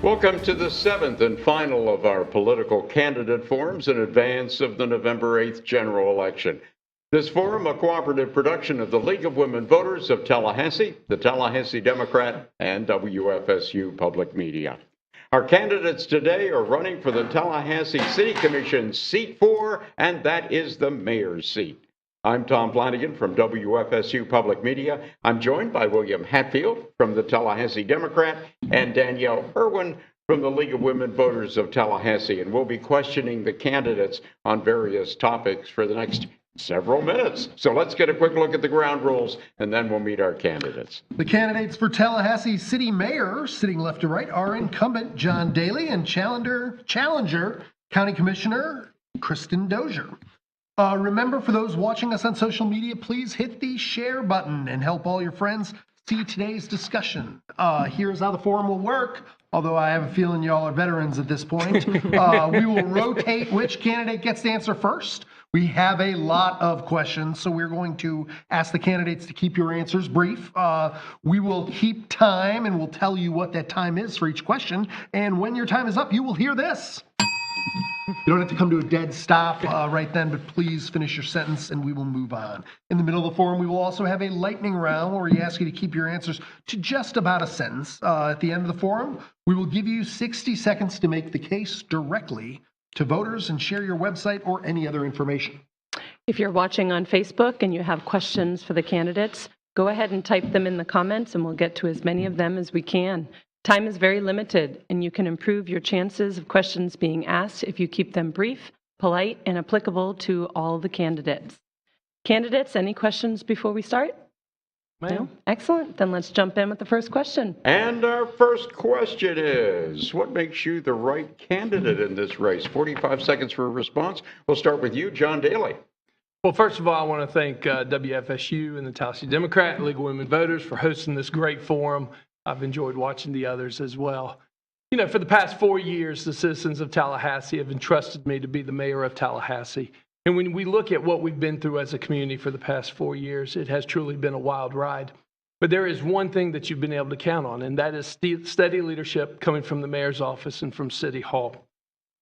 Welcome to the seventh and final of our political candidate forums in advance of the November 8th general election. This forum, a cooperative production of the League of Women Voters of Tallahassee, the Tallahassee Democrat, and WFSU Public Media. Our candidates today are running for the Tallahassee City Commission seat 4, and that is the mayor's seat. I'm Tom Flanagan from WFSU Public Media. I'm joined by William Hatfield from the Tallahassee Democrat and Danielle Irwin from the League of Women Voters of Tallahassee. And we'll be questioning the candidates on various topics for the next several minutes. So let's get a quick look at the ground rules, and then we'll meet our candidates. The candidates for Tallahassee City Mayor, sitting left to right, are incumbent John Daly and challenger County Commissioner Kristen Dozier. Remember, for those watching us on social media, please hit the share button and help all your friends see today's discussion. Here's how the forum will work, although I have a feeling y'all are veterans at this point. We will rotate which candidate gets to answer first. We have a lot of questions, so we're going to ask the candidates to keep your answers brief. We will keep time, and we'll tell you what that time is for each question. And when your time is up, you will hear this. You don't have to come to a dead stop right then, but please finish your sentence and we will move on. In the middle of the forum, we will also have a lightning round where we ask you to keep your answers to just about a sentence. At the end of the forum, we will give you 60 seconds to make the case directly to voters and share your website or any other information. If you're watching on Facebook and you have questions for the candidates, go ahead and type them in the comments and we'll get to as many of them as we can. Time is very limited, and you can improve your chances of questions being asked if you keep them brief, polite, and applicable to all the candidates. Candidates, any questions before we start? No? Excellent. Then let's jump in with the first question. And our first question is, what makes you the right candidate in this race? 45 seconds for a response. We'll start with you, John Daly. Well, first of all, I want to thank WFSU and the Tallahassee Democrat and League of Women Voters for hosting this great forum. I've enjoyed watching the others as well. You know, for the past 4 years, the citizens of Tallahassee have entrusted me to be the mayor of Tallahassee. And when we look at what we've been through as a community for the past 4 years, it has truly been a wild ride. But there is one thing that you've been able to count on, and that is steady leadership coming from the mayor's office and from City Hall.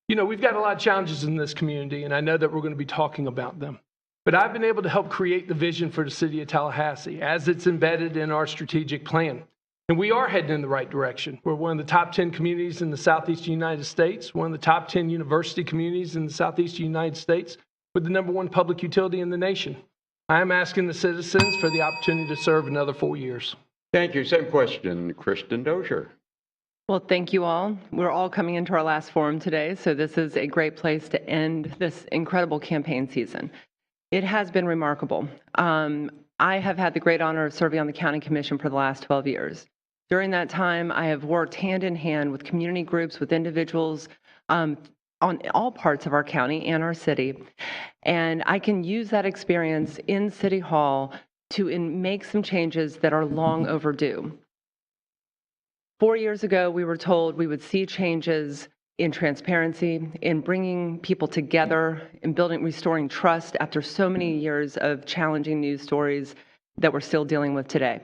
You know, we've got a lot of challenges in this community, and I know that we're going to be talking about them. But I've been able to help create the vision for the city of Tallahassee as it's embedded in our strategic plan. And we are heading in the right direction. We're one of the top 10 communities in the southeastern United States, one of the top 10 university communities in the southeastern United States, with the #1 public utility in the nation. I am asking the citizens for the opportunity to serve another 4 years. Thank you. Same question, Kristen Dozier. Well, thank you all. We're all coming into our last forum today, so this is a great place to end this incredible campaign season. It has been remarkable. I have had the great honor of serving on the County Commission for the last 12 years. During that time, I have worked hand in hand with community groups, with individuals on all parts of our county and our city. And I can use that experience in City Hall to make some changes that are long overdue. 4 years ago, we were told we would see changes in transparency, in bringing people together, in restoring trust after so many years of challenging news stories that we're still dealing with today.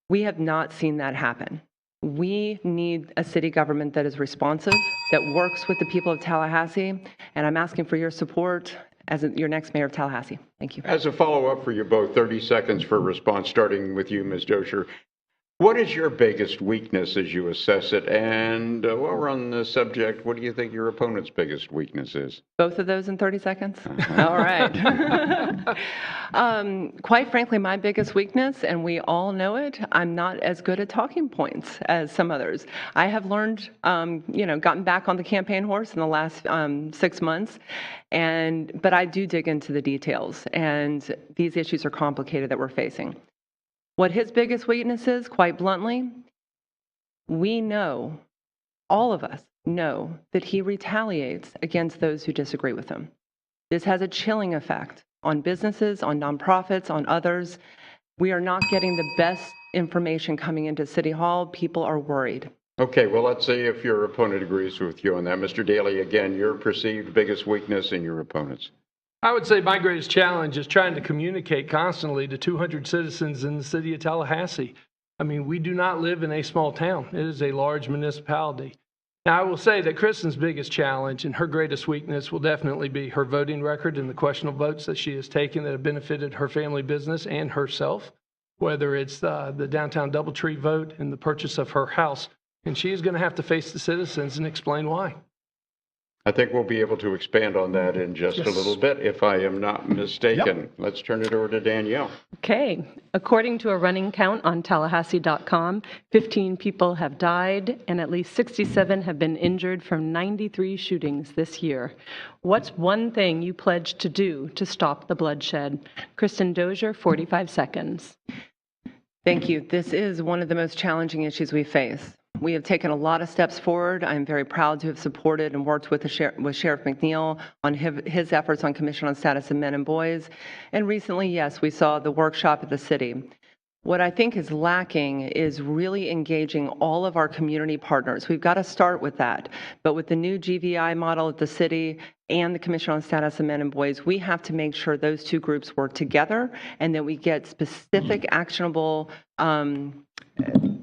We have not seen that happen. We need a city government that is responsive, that works with the people of Tallahassee, and I'm asking for your support as your next mayor of Tallahassee. Thank you. As a follow-up for you both, 30 seconds for a response, starting with you, Ms. Dozier. What is your biggest weakness as you assess it? And while we're on the subject, what do you think your opponent's biggest weakness is? Both of those in 30 seconds? All right. Quite frankly, my biggest weakness, and we all know it, I'm not as good at talking points as some others. I have learned, gotten back on the campaign horse in the last 6 months, but I do dig into the details, and these issues are complicated that we're facing. What his biggest weakness is, quite bluntly, we know, all of us know, that he retaliates against those who disagree with him. This has a chilling effect on businesses, on nonprofits, on others. We are not getting the best information coming into City Hall. People are worried. Okay, well, let's see if your opponent agrees with you on that. Mr. Daly, again, your perceived biggest weakness in your opponent's. I would say my greatest challenge is trying to communicate constantly to 200 citizens in the city of Tallahassee. I mean, we do not live in a small town. It is a large municipality. Now, I will say that Kristen's biggest challenge and her greatest weakness will definitely be her voting record and the questionable votes that she has taken that have benefited her family business and herself, whether it's the downtown Doubletree vote and the purchase of her house. And she is going to have to face the citizens and explain why. I think we'll be able to expand on that in just a little bit, if I am not mistaken. Yep. Let's turn it over to Danielle. Okay. According to a running count on Tallahassee.com, 15 people have died and at least 67 have been injured from 93 shootings this year. What's one thing you pledge to do to stop the bloodshed? Kristen Dozier, 45 seconds. Thank you. This is one of the most challenging issues we face. We have taken a lot of steps forward. I'm very proud to have supported and worked with Sheriff McNeil on his efforts on Commission on Status of Men and Boys. And recently, yes, we saw the workshop at the city. What I think is lacking is really engaging all of our community partners. We've got to start with that. But with the new GVI model at the city and the Commission on Status of Men and Boys, we have to make sure those two groups work together and that we get specific actionable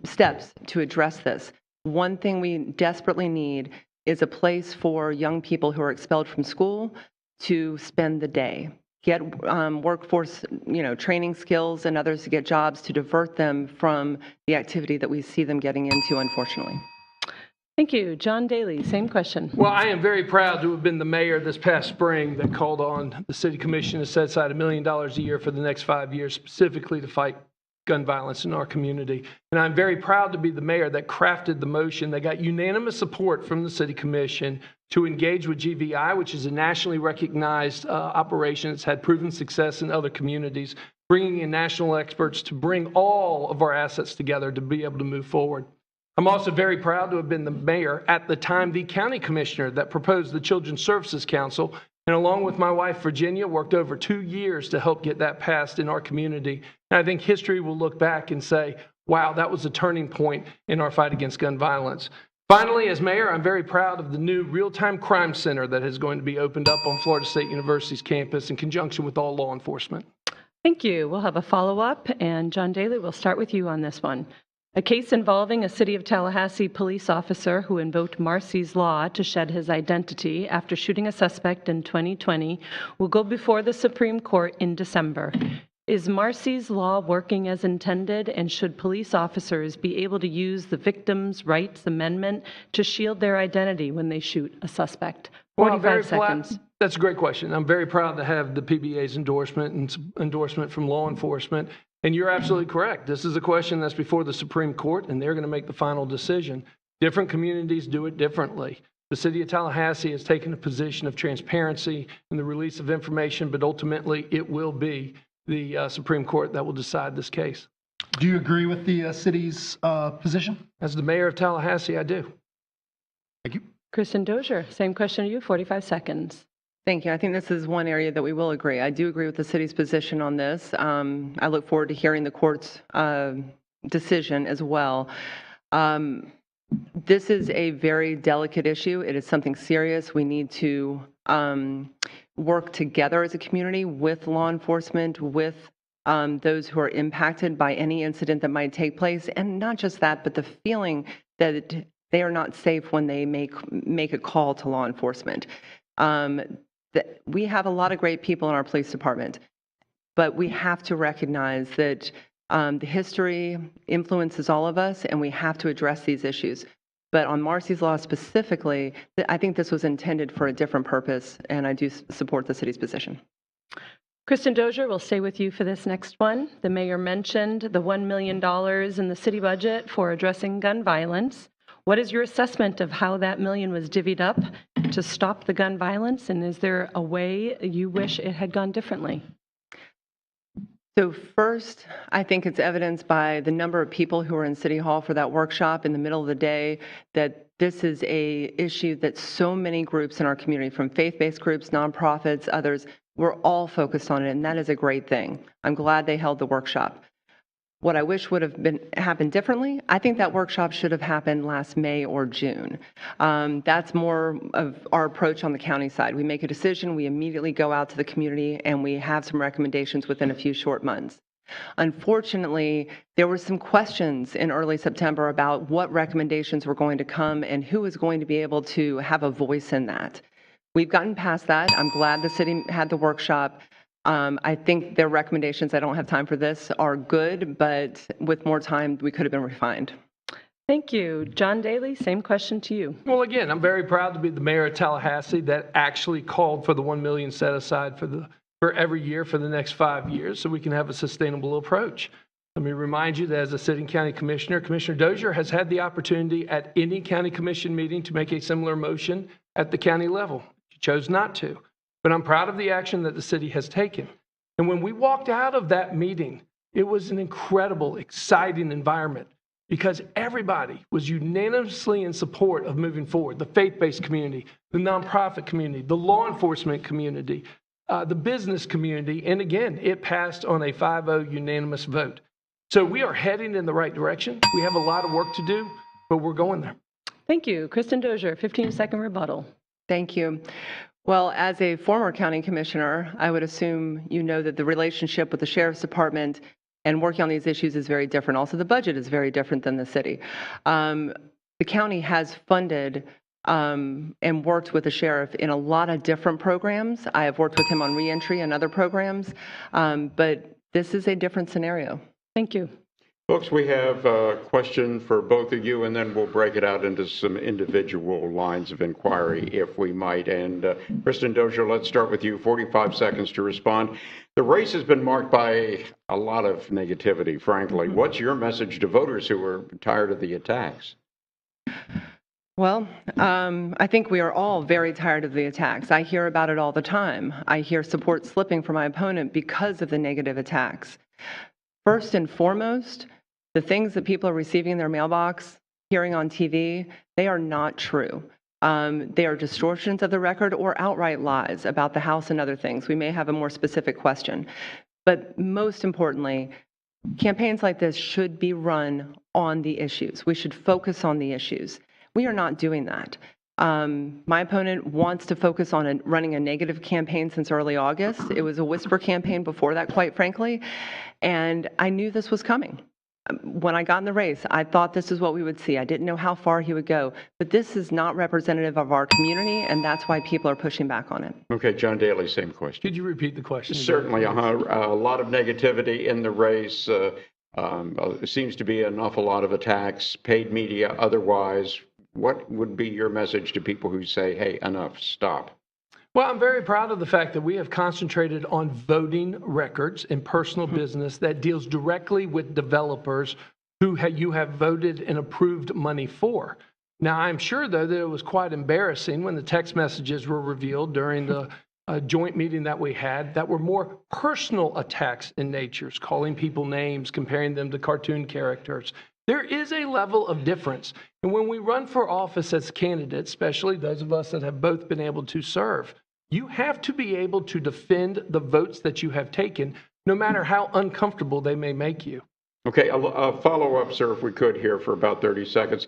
steps to address this. One thing we desperately need is a place for young people who are expelled from school to spend the day. Get workforce, training skills and others to get jobs to divert them from the activity that we see them getting into, unfortunately. Thank you. John Daly, same question. Well, I am very proud to have been the mayor this past spring that called on the city commission to set aside $1 million a year for the next 5 years, specifically to fight gun violence in our community. And I'm very proud to be the mayor that crafted the motion that got unanimous support from the city commission to engage with GVI, which is a nationally recognized operation that's had proven success in other communities, bringing in national experts to bring all of our assets together to be able to move forward. I'm also very proud to have been the mayor, at the time the county commissioner, that proposed the Children's Services Council, and along with my wife, Virginia, worked over 2 years to help get that passed in our community. And I think history will look back and say, wow, that was a turning point in our fight against gun violence. Finally, as mayor, I'm very proud of the new real-time crime center that is going to be opened up on Florida State University's campus in conjunction with all law enforcement. Thank you. We'll have a follow-up, and John Daly, we'll start with you on this one. A case involving a City of Tallahassee police officer who invoked Marcy's law to shed his identity after shooting a suspect in 2020 will go before the Supreme Court in December. Is Marcy's law working as intended, and should police officers be able to use the Victims' Rights Amendment to shield their identity when they shoot a suspect? 45 seconds. That's a great question. I'm very proud to have the PBA's endorsement and endorsement from law enforcement. And you're absolutely correct. This is a question that's before the Supreme Court, and they're going to make the final decision. Different communities do it differently. The city of Tallahassee has taken a position of transparency in the release of information, but ultimately it will be the Supreme Court that will decide this case. Do you agree with the city's position? As the mayor of Tallahassee, I do. Thank you. Kristen Dozier, same question to you, 45 seconds. Thank you. I think this is one area that we will agree. I do agree with the city's position on this. I look forward to hearing the court's decision as well. This is a very delicate issue. It is something serious. We need to work together as a community with law enforcement, with those who are impacted by any incident that might take place. And not just that, but the feeling that they are not safe when they make a call to law enforcement. We have a lot of great people in our police department, but we have to recognize that the history influences all of us, and we have to address these issues. But on Marcy's law specifically, I think this was intended for a different purpose, and I do support the city's position. Kristen Dozier, we'll stay with you for this next one. The mayor mentioned the $1 million in the city budget for addressing gun violence. What is your assessment of how that million was divvied up to stop the gun violence, and is there a way you wish it had gone differently? So first, I think it's evidenced by the number of people who were in City Hall for that workshop in the middle of the day, that this is an issue that so many groups in our community, from faith-based groups, nonprofits, others, we're all focused on it, and that is a great thing. I'm glad they held the workshop. What I wish would have happened differently, I think that workshop should have happened last May or June. That's more of our approach on the county side. We make a decision, we immediately go out to the community, and we have some recommendations within a few short months. Unfortunately, there were some questions in early September about what recommendations were going to come and who was going to be able to have a voice in that. We've gotten past that. I'm glad the city had the workshop. I think their recommendations, I don't have time for this, are good, but with more time, we could have been refined. Thank you. John Daly, same question to you. Well, again, I'm very proud to be the mayor of Tallahassee that actually called for the $1 million set aside for every year for the next 5 years so we can have a sustainable approach. Let me remind you that as a sitting county commissioner, Commissioner Dozier has had the opportunity at any county commission meeting to make a similar motion at the county level. She chose not to, but I'm proud of the action that the city has taken. And when we walked out of that meeting, it was an incredible, exciting environment because everybody was unanimously in support of moving forward. The faith-based community, the nonprofit community, the law enforcement community, the business community, and again, it passed on a 5-0 unanimous vote. So we are heading in the right direction. We have a lot of work to do, but we're going there. Thank you. Kristen Dozier, 15-second rebuttal. Thank you. Well, as a former county commissioner, I would assume you know that the relationship with the sheriff's department and working on these issues is very different. Also, the budget is very different than the city. The county has funded and worked with the sheriff in a lot of different programs. I have worked with him on reentry and other programs, but this is a different scenario. Thank you. Folks, we have a question for both of you, and then we'll break it out into some individual lines of inquiry, if we might. And Kristen Dozier, let's start with you. 45 seconds to respond. The race has been marked by a lot of negativity, frankly. What's your message to voters who are tired of the attacks? Well, I think we are all very tired of the attacks. I hear about it all the time. I hear support slipping for my opponent because of the negative attacks. First and foremost, the things that people are receiving in their mailbox, hearing on TV, they are not true. They are distortions of the record or outright lies about the House and other things. We may have a more specific question. But most importantly, campaigns like this should be run on the issues. We should focus on the issues. We are not doing that. My opponent wants to focus on running a negative campaign since early August. It was a whisper campaign before that, quite frankly, and I knew this was coming. When I got in the race, I thought this is what we would see. I didn't know how far he would go, but this is not representative of our community, and that's why people are pushing back on it. Okay, John Daly, same question. Could you repeat the question? Certainly, a lot of negativity in the race. Seems to be an awful lot of attacks, paid media, otherwise. What would be your message to people who say, hey, enough, stop? Well, I'm very proud of the fact that we have concentrated on voting records and personal business that deals directly with developers who you have voted and approved money for. Now, I'm sure, though, that it was quite embarrassing when the text messages were revealed during the joint meeting that we had that were more personal attacks in nature, calling people names, comparing them to cartoon characters. There is a level of difference. And when we run for office as candidates, especially those of us that have both been able to serve, you have to be able to defend the votes that you have taken, no matter how uncomfortable they may make you. Okay, a follow-up, sir, if we could here for about 30 seconds.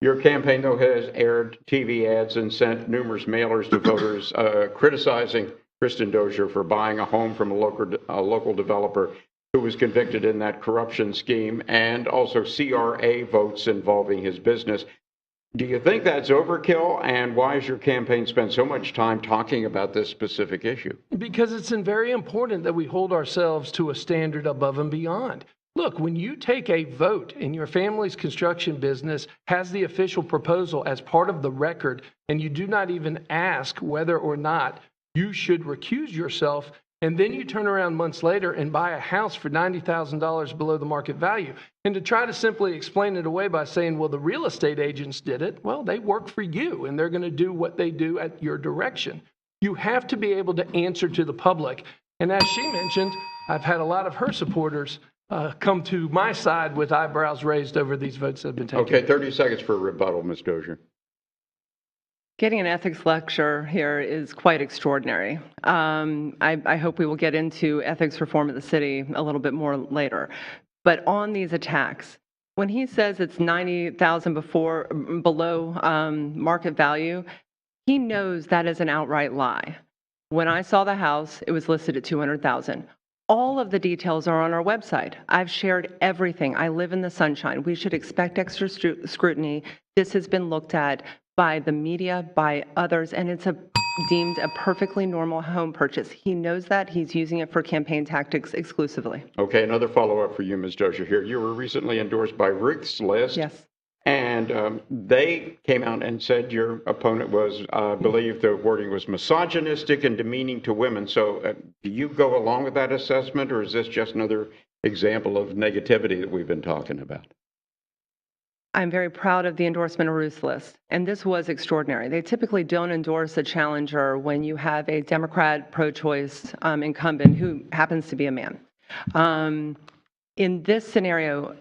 Your campaign, though, has aired TV ads and sent numerous mailers to voters criticizing Kristen Dozier for buying a home from a local developer who was convicted in that corruption scheme, and also CRA votes involving his business. Do you think that's overkill? And why has your campaign spent so much time talking about this specific issue? Because it's very important that we hold ourselves to a standard above and beyond. Look, when you take a vote and your family's construction business has the official proposal as part of the record, and you do not even ask whether or not you should recuse yourself, and then you turn around months later and buy a house for $90,000 below the market value. And to try to simply explain it away by saying, well, the real estate agents did it, well, they work for you and they're going to do what they do at your direction. You have to be able to answer to the public. And as she mentioned, I've had a lot of her supporters come to my side with eyebrows raised over these votes that have been taken. Okay, 30 seconds for rebuttal, Ms. Dozier. Getting an ethics lecture here is quite extraordinary. I hope we will get into ethics reform at the city a little bit more later. But on these attacks, when he says it's $90,000 below market value, he knows that is an outright lie. When I saw the house, it was listed at $200,000. All of the details are on our website. I've shared everything. I live in the sunshine. We should expect extra scrutiny. This has been looked at by the media, by others, and it's deemed a perfectly normal home purchase. He knows that. He's using it for campaign tactics exclusively. Okay, another follow-up for you, Ms. Dozier here. You were recently endorsed by Ruth's List. Yes. And they came out and said your opponent was, I believe the wording was misogynistic and demeaning to women. So do you go along with that assessment, or is this just another example of negativity that we've been talking about? I'm very proud of the endorsement of Ruth's List, and this was extraordinary. They typically don't endorse a challenger when you have a Democrat pro-choice incumbent who happens to be a man. In this scenario,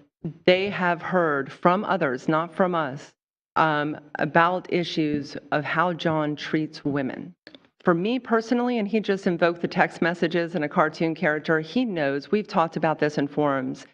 they have heard from others, not from us, about issues of how John treats women. For me personally, and he just invoked the text messages and a cartoon character, he knows, we've talked about this in forums.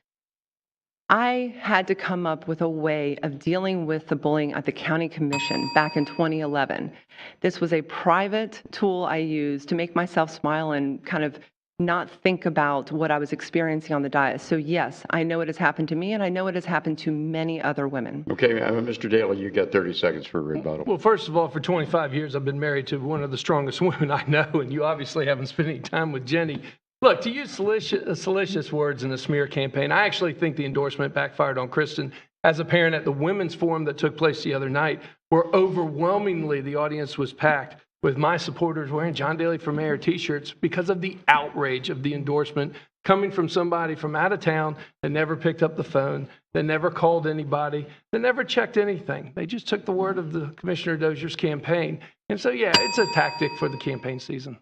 I had to come up with a way of dealing with the bullying at the county commission back in 2011. This was a private tool I used to make myself smile and kind of not think about what I was experiencing on the dais. So yes, I know it has happened to me, and I know it has happened to many other women. Okay, Mr. Daly, you got 30 seconds for rebuttal. Well, first of all, for 25 years, I've been married to one of the strongest women I know, and you obviously haven't spent any time with Jenny. Look, to use salacious words in a smear campaign, I actually think the endorsement backfired on Kristen. As a parent at the women's forum that took place the other night, where overwhelmingly the audience was packed with my supporters wearing John Daly for Mayor t-shirts because of the outrage of the endorsement coming from somebody from out of town that never picked up the phone, that never called anybody, that never checked anything. They just took the word of the Commissioner Dozier's campaign. And so, yeah, it's a tactic for the campaign season.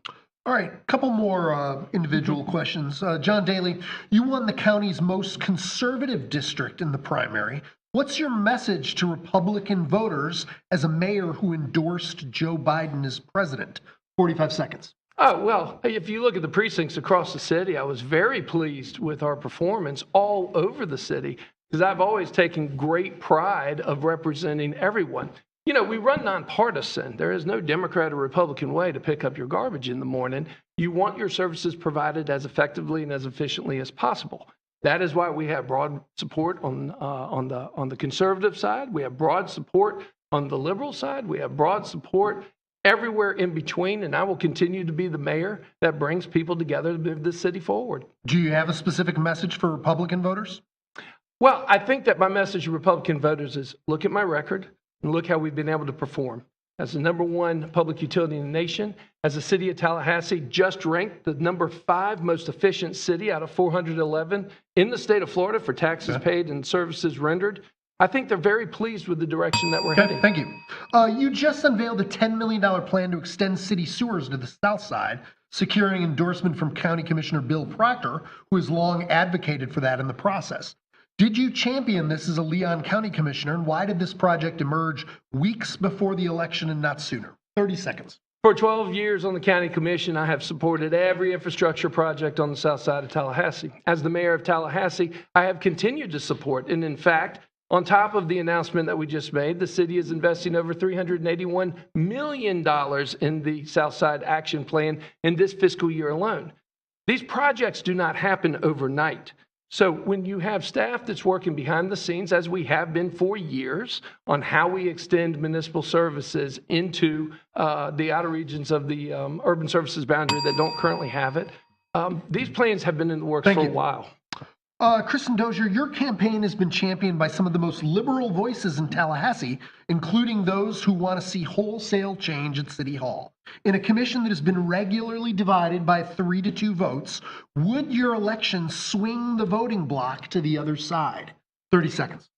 All right, a couple more individual questions. John Daly, you won the county's most conservative district in the primary. What's your message to Republican voters as a mayor who endorsed Joe Biden as president? 45 seconds. Oh, well, if you look at the precincts across the city, I was very pleased with our performance all over the city because I've always taken great pride of representing everyone. You know, we run nonpartisan. There is no Democrat or Republican way to pick up your garbage in the morning. You want your services provided as effectively and as efficiently as possible. That is why we have broad support on the conservative side. We have broad support on the liberal side. We have broad support everywhere in between, and I will continue to be the mayor that brings people together to move this city forward. Do you have a specific message for Republican voters? Well, I think that my message to Republican voters is look at my record and look how we've been able to perform. As the #1 public utility in the nation, as the city of Tallahassee just ranked the #5 most efficient city out of 411 in the state of Florida for taxes paid and services rendered. I think they're very pleased with the direction that we're heading. Thank you. You just unveiled a $10 million plan to extend city sewers to the south side, securing endorsement from County Commissioner Bill Proctor, who has long advocated for that in the process. Did you champion this as a Leon County Commissioner, and why did this project emerge weeks before the election and not sooner? 30 seconds. For 12 years on the County Commission, I have supported every infrastructure project on the south side of Tallahassee. As the mayor of Tallahassee, I have continued to support, and in fact, on top of the announcement that we just made, the city is investing over $381 million in the Southside Action Plan in this fiscal year alone. These projects do not happen overnight. So when you have staff that's working behind the scenes, as we have been for years, on how we extend municipal services into the outer regions of the urban services boundary that don't currently have it, these plans have been in the works for a while. Kristen Dozier, your campaign has been championed by some of the most liberal voices in Tallahassee, including those who want to see wholesale change at City Hall. In a commission that has been regularly divided by 3-2 votes, would your election swing the voting bloc to the other side? 30 seconds.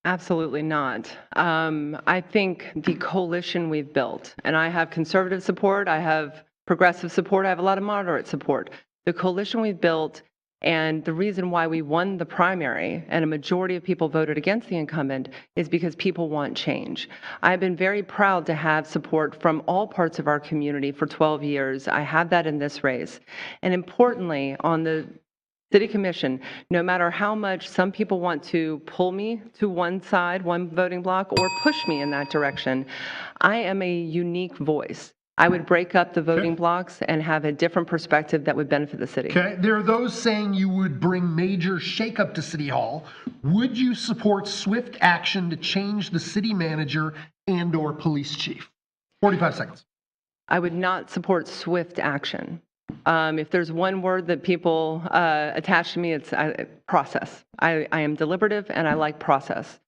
Absolutely not. I think the coalition we've built, and I have conservative support, I have progressive support, I have a lot of moderate support. The coalition we've built and the reason why we won the primary and a majority of people voted against the incumbent is because people want change. I've been very proud to have support from all parts of our community for 12 years. I have that in this race. And importantly, on the City Commission, no matter how much some people want to pull me to one side, one voting block, or push me in that direction, I am a unique voice. I would break up the voting blocks and have a different perspective that would benefit the city. Okay, there are those saying you would bring major shakeup to City Hall. Would you support swift action to change the city manager and/or police chief? 45 seconds. I would not support swift action. If there's one word that people attach to me, it's process. I am deliberative and I like process.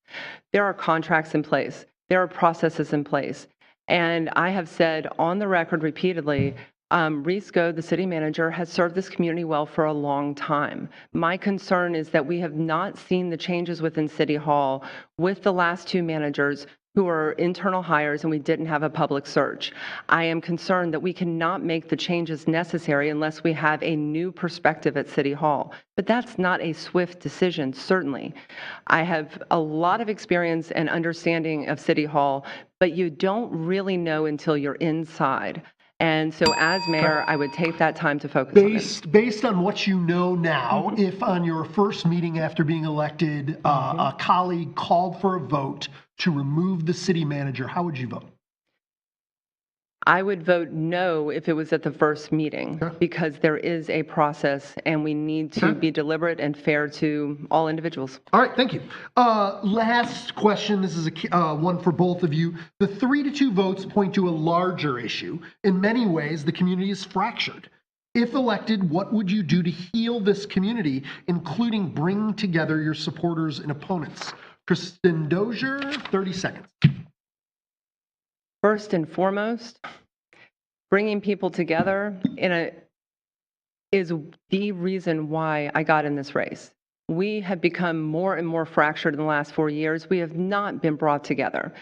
There are contracts in place. There are processes in place. And I have said on the record repeatedly, Reese Go, the city manager, has served this community well for a long time. My concern is that we have not seen the changes within City Hall with the last two managers who are internal hires, and we didn't have a public search. I am concerned that we cannot make the changes necessary unless we have a new perspective at City Hall. But that's not a swift decision, certainly. I have a lot of experience and understanding of City Hall, but you don't really know until you're inside. And so as mayor, I would take that time to focus on it. Based on what you know now, if on your first meeting after being elected, a colleague called for a vote to remove the city manager, how would you vote? I would vote no if it was at the first meeting, because there is a process and we need to be deliberate and fair to all individuals. All right, thank you. Last question. This is one for both of you. The 3-2 votes point to a larger issue. In many ways, the community is fractured. If elected, what would you do to heal this community, including bringing together your supporters and opponents? Kristen Dozier, 30 seconds. First and foremost, bringing people together is the reason why I got in this race. We have become more and more fractured in the last 4 years. We have not been brought together.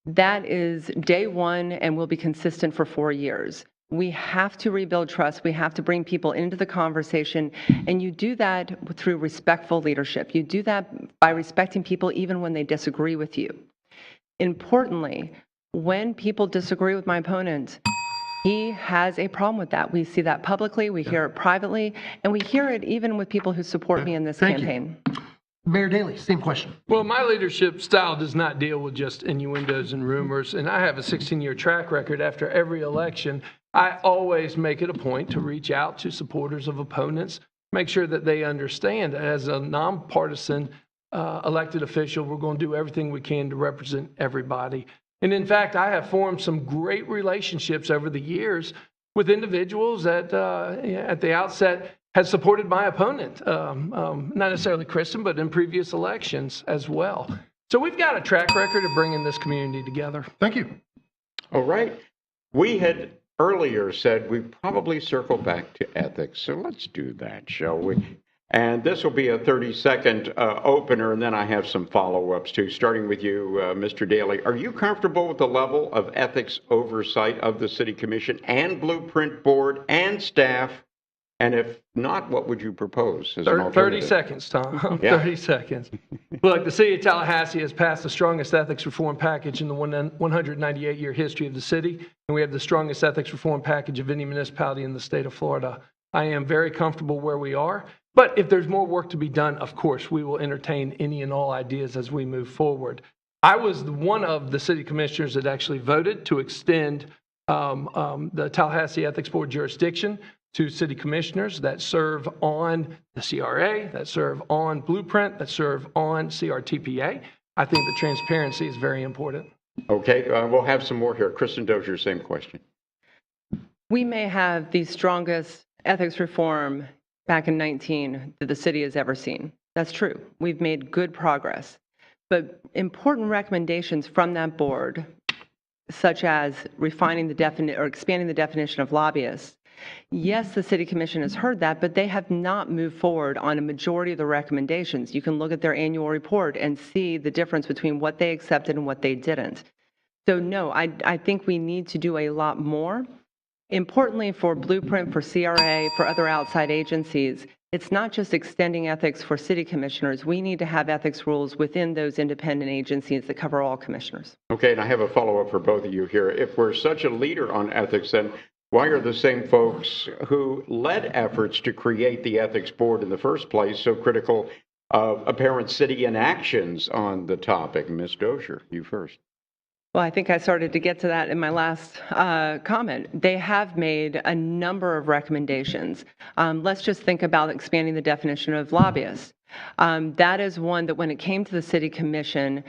That is day one and will be consistent for 4 years. We have to rebuild trust. We have to bring people into the conversation. And you do that through respectful leadership. You do that by respecting people even when they disagree with you. Importantly, when people disagree with my opponent, he has a problem with that. We see that publicly, we hear it privately, and we hear it even with people who support me in this campaign. Mayor Daley, same question. Well, my leadership style does not deal with just innuendos and rumors, and I have a 16-year track record. After every election, I always make it a point to reach out to supporters of opponents, make sure that they understand as a nonpartisan elected official, we're going to do everything we can to represent everybody. And in fact, I have formed some great relationships over the years with individuals that at the outset had supported my opponent, not necessarily Kristen, but in previous elections as well. So we've got a track record of bringing this community together. Thank you. All right. We had earlier said we probably circle back to ethics. So let's do that, shall we? And this will be a 30-second opener, and then I have some follow-ups too, starting with you, Mr. Daley. Are you comfortable with the level of ethics oversight of the City Commission and Blueprint Board and staff? And if not, what would you propose as an alternative? 30 seconds, Tom. Yeah. 30 seconds. Look, the city of Tallahassee has passed the strongest ethics reform package in the 198-year history of the city, and we have the strongest ethics reform package of any municipality in the state of Florida. I am very comfortable where we are, but if there's more work to be done, of course, we will entertain any and all ideas as we move forward. I was one of the city commissioners that actually voted to extend the Tallahassee Ethics Board jurisdiction to city commissioners that serve on the CRA, that serve on Blueprint, that serve on CRTPA. I think the transparency is very important. Okay, we'll have some more here. Kristen Dozier, same question. We may have the strongest ethics reform back in 19 that the city has ever seen. That's true. We've made good progress. But important recommendations from that board, such as refining the definition or expanding the definition of lobbyists, yes, the City Commission has heard that, but they have not moved forward on a majority of the recommendations. You can look at their annual report and see the difference between what they accepted and what they didn't. So no, I think we need to do a lot more. Importantly, for Blueprint, for CRA, for other outside agencies, it's not just extending ethics for city commissioners. We need to have ethics rules within those independent agencies that cover all commissioners. Okay, and I have a follow-up for both of you here. If we're such a leader on ethics, then why are the same folks who led efforts to create the ethics board in the first place so critical of apparent city inactions on the topic? Ms. Dozier, you first. Well, I think I started to get to that in my last comment. They have made a number of recommendations. Let's just think about expanding the definition of lobbyist. That is one that when it came to the city commission,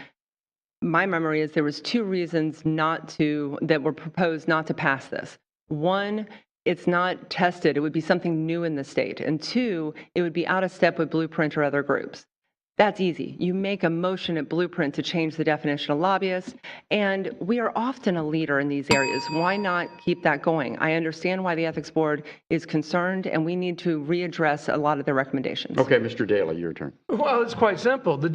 my memory is there was 2 reasons that were proposed not to pass this. 1, it's not tested. It would be something new in the state. And 2, it would be out of step with Blueprint or other groups. That's easy. You make a motion at Blueprint to change the definition of lobbyist, and we are often a leader in these areas. Why not keep that going? I understand why the Ethics Board is concerned, and we need to readdress a lot of their recommendations. Okay, Mr. Daly, your turn. Well, it's quite simple. The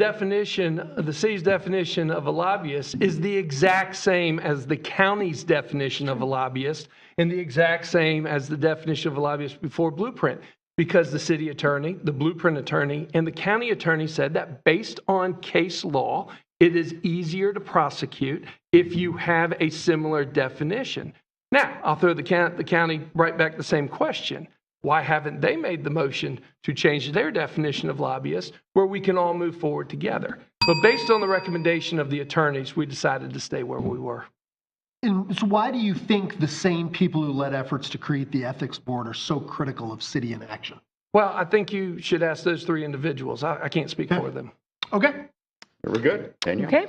city's definition of a lobbyist is the exact same as the county's definition of a lobbyist and the exact same as the definition of a lobbyist before Blueprint. Because the city attorney, the Blueprint attorney, and the county attorney said that based on case law, it is easier to prosecute if you have a similar definition. Now, I'll throw the county right back the same question. Why haven't they made the motion to change their definition of lobbyist where we can all move forward together? But based on the recommendation of the attorneys, we decided to stay where we were. And so why do you think the same people who led efforts to create the Ethics Board are so critical of city inaction? Well, I think you should ask those 3 individuals. I can't speak for them. Okay. Very good. Danielle? Okay.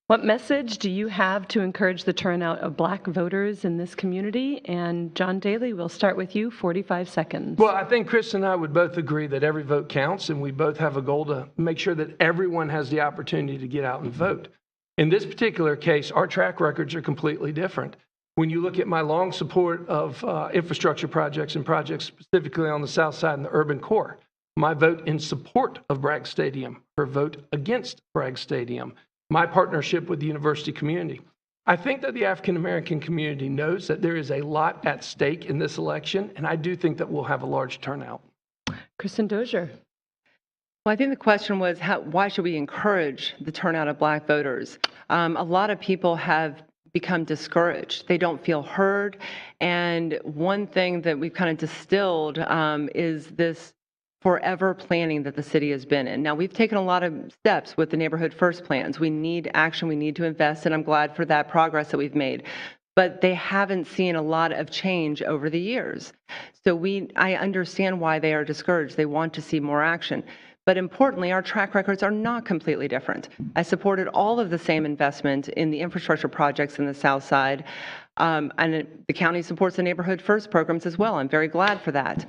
What message do you have to encourage the turnout of Black voters in this community? And John Daly, we'll start with you, 45 seconds. Well, I think Chris and I would both agree that every vote counts, and we both have a goal to make sure that everyone has the opportunity to get out and vote. In this particular case, our track records are completely different. When you look at my long support of infrastructure projects and projects specifically on the south side and the urban core, my vote in support of Bragg Stadium, her vote against Bragg Stadium, my partnership with the university community. I think that the African American community knows that there is a lot at stake in this election, and I do think that we'll have a large turnout. Kristen Dozier. Well, I think the question was, why should we encourage the turnout of Black voters? A lot of people have become discouraged. They don't feel heard. And one thing that we've kind of distilled is this forever planning that the city has been in. Now, we've taken a lot of steps with the Neighborhood First plans. We need action. We need to invest, and I'm glad for that progress that we've made. But they haven't seen a lot of change over the years. So I understand why they are discouraged. They want to see more action. But importantly, our track records are not completely different. I supported all of the same investment in the infrastructure projects in the South Side, and the county supports the Neighborhood First programs as well. I'm very glad for that.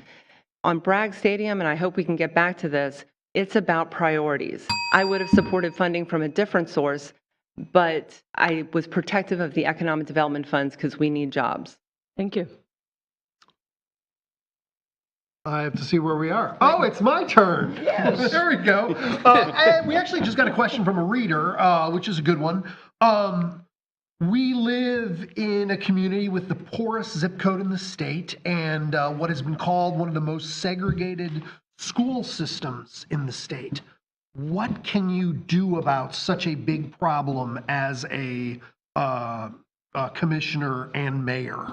On Bragg Stadium, and I hope we can get back to this, it's about priorities. I would have supported funding from a different source, but I was protective of the economic development funds because we need jobs. Thank you. I have to see where we are. Oh, it's my turn. Yes. There we go. And we actually just got a question from a reader, which is a good one. We live in a community with the poorest zip code in the state and what has been called one of the most segregated school systems in the state. What can you do about such a big problem as a commissioner and mayor?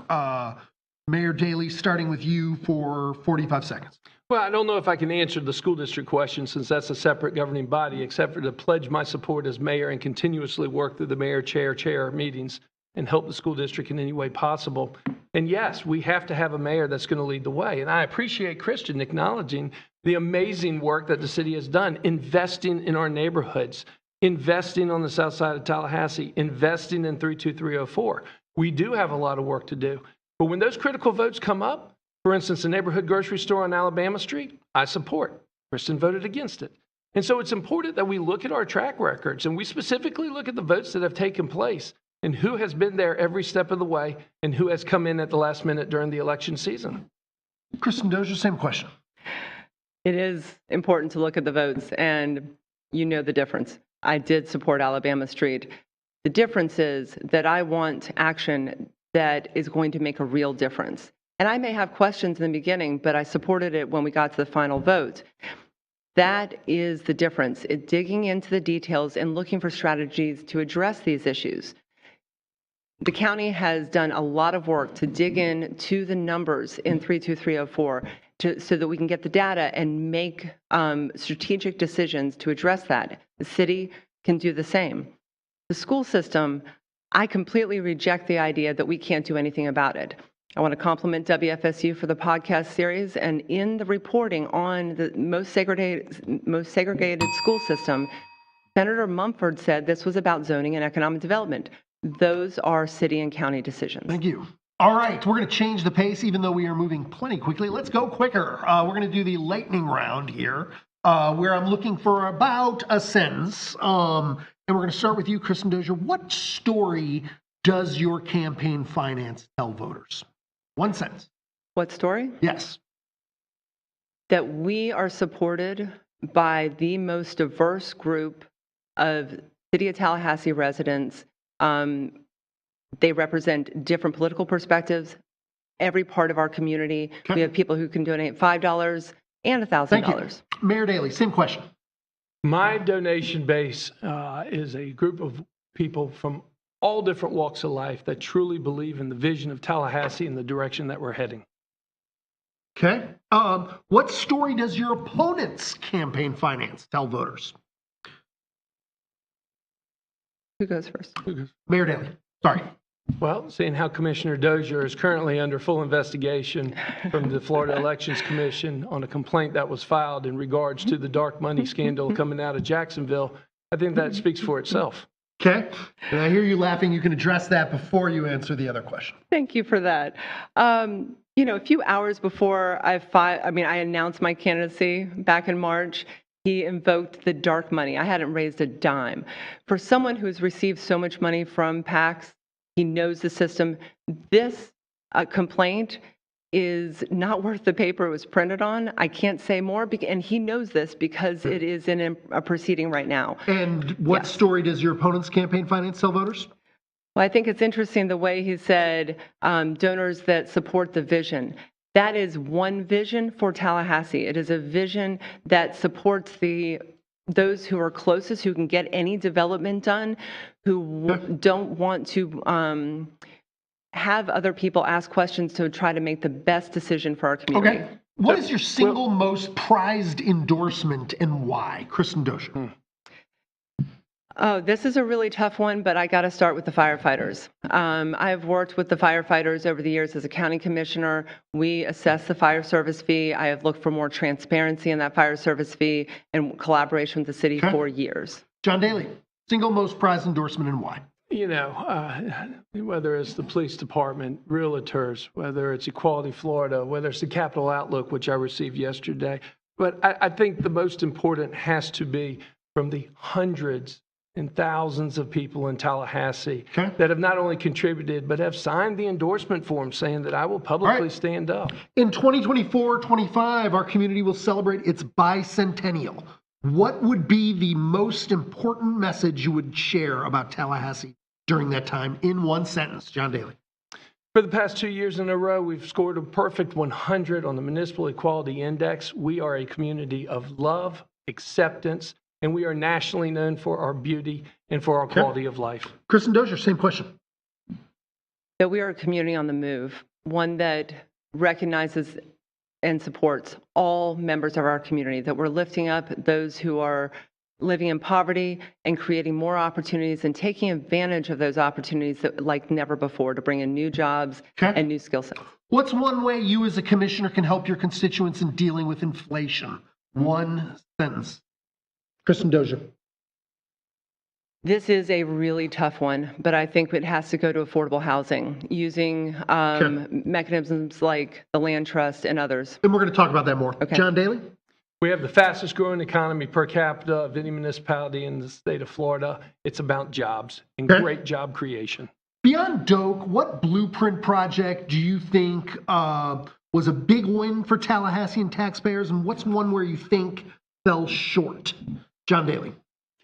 Mayor Daly, starting with you for 45 seconds. Well, I don't know if I can answer the school district question since that's a separate governing body, except for to pledge my support as mayor and continuously work through the mayor chair meetings and help the school district in any way possible. And yes, we have to have a mayor that's going to lead the way. And I appreciate Christian acknowledging the amazing work that the city has done, investing in our neighborhoods, investing on the south side of Tallahassee, investing in 32304. We do have a lot of work to do. But when those critical votes come up, for instance, the neighborhood grocery store on Alabama Street, I support. Kristen voted against it. And so it's important that we look at our track records and we specifically look at the votes that have taken place and who has been there every step of the way and who has come in at the last minute during the election season. Kristen Dozier, same question. It is important to look at the votes, and you know the difference. I did support Alabama Street. The difference is that I want action that is going to make a real difference. And I may have questions in the beginning, but I supported it when we got to the final vote. That is the difference, digging into the details and looking for strategies to address these issues. The county has done a lot of work to dig into the numbers in 32304 so that we can get the data and make strategic decisions to address that. The city can do the same. The school system, I completely reject the idea that we can't do anything about it. I want to compliment WFSU for the podcast series, and in the reporting on the most segregated school system, Senator Mumford said this was about zoning and economic development. Those are city and county decisions. Thank you. All right, we're going to change the pace, even though we are moving plenty quickly. Let's go quicker. We're going to do the lightning round here, where I'm looking for about a sentence. And we're going to start with you, Kristen Dozier. What story does your campaign finance tell voters? One sentence. What story? Yes. That we are supported by the most diverse group of City of Tallahassee residents. They represent different political perspectives, every part of our community. Okay. We have people who can donate $5 and $1,000. Thank you. Mayor Daley, same question. My donation base is a group of people from all different walks of life that truly believe in the vision of Tallahassee and the direction that we're heading. Okay. What story does your opponent's campaign finance tell voters? Who goes first? Mayor Daley. Sorry. Well, seeing how Commissioner Dozier is currently under full investigation from the Florida Elections Commission on a complaint that was filed in regards to the dark money scandal coming out of Jacksonville, I think that speaks for itself. Okay. And I hear you laughing. You can address that before you answer the other question. Thank you for that. You know, a few hours before I announced my candidacy back in March, he invoked the dark money. I hadn't raised a dime. For someone who's received so much money from PACs, he knows the system. This complaint is not worth the paper it was printed on. I can't say more, and he knows this because it is in a proceeding right now. And what story does your opponent's campaign finance tell voters? Well, I think it's interesting the way he said donors that support the vision. That is one vision for Tallahassee. It is a vision that supports those who are closest, who can get any development done, who don't want to have other people ask questions to try to make the best decision for our community. Okay. What is your single most prized endorsement and why? Kristen Dozier. Oh, this is a really tough one, but I got to start with the firefighters. I've worked with the firefighters over the years as a county commissioner. We assess the fire service fee. I have looked for more transparency in that fire service fee and collaboration with the city for years. John Daley, single most prized endorsement and why? You know, whether it's the police department, realtors, whether it's Equality Florida, whether it's the Capital Outlook, which I received yesterday. But I think the most important has to be from the hundreds and thousands of people in Tallahassee that have not only contributed, but have signed the endorsement form saying that I will publicly stand up. In 2024-25, our community will celebrate its bicentennial. What would be the most important message you would share about Tallahassee during that time in one sentence? John Daley. For the past 2 years in a row, we've scored a perfect 100 on the Municipal Equality Index. We are a community of love, acceptance, and we are nationally known for our beauty and for our quality of life. Kristen Dozier, same question. That we are a community on the move, one that recognizes and supports all members of our community, that we're lifting up those who are living in poverty and creating more opportunities and taking advantage of those opportunities like never before to bring in new jobs and new skill sets. What's one way you as a commissioner can help your constituents in dealing with inflation? One sentence. Kristen Dozier. This is a really tough one, but I think it has to go to affordable housing using mechanisms like the land trust and others. And we're going to talk about that more. John Daley? We have the fastest growing economy per capita of any municipality in the state of Florida. It's about jobs and great job creation. Beyond Doak, what blueprint project do you think was a big win for Tallahassee and taxpayers, and what's one where you think fell short? John Daley.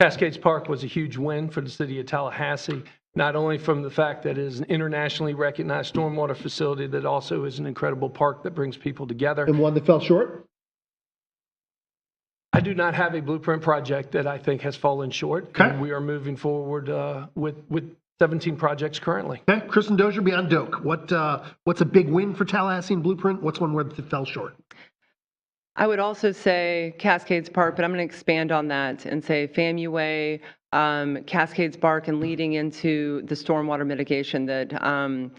Cascades Park was a huge win for the city of Tallahassee, not only from the fact that it is an internationally recognized stormwater facility, that also is an incredible park that brings people together. And one that fell short? I do not have a blueprint project that I think has fallen short. And we are moving forward with 17 projects currently. Okay, Kristen Dozier, beyond Doak, what's a big win for Tallahassee and Blueprint? What's one where it fell short? I would also say Cascades Park, but I'm going to expand on that and say FAMU Way, Cascades Bark and leading into the stormwater mitigation that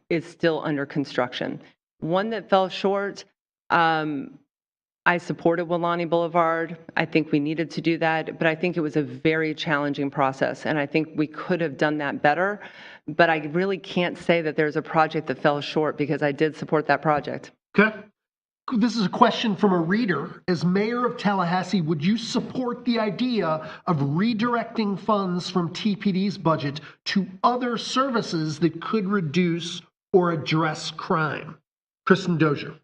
is still under construction. One that fell short, I supported Wilani Boulevard. I think we needed to do that, but I think it was a very challenging process, and I think we could have done that better. But I really can't say that there's a project that fell short because I did support that project. Okay. This is a question from a reader. As mayor of Tallahassee, would you support the idea of redirecting funds from TPD's budget to other services that could reduce or address crime? Kristen Dozier.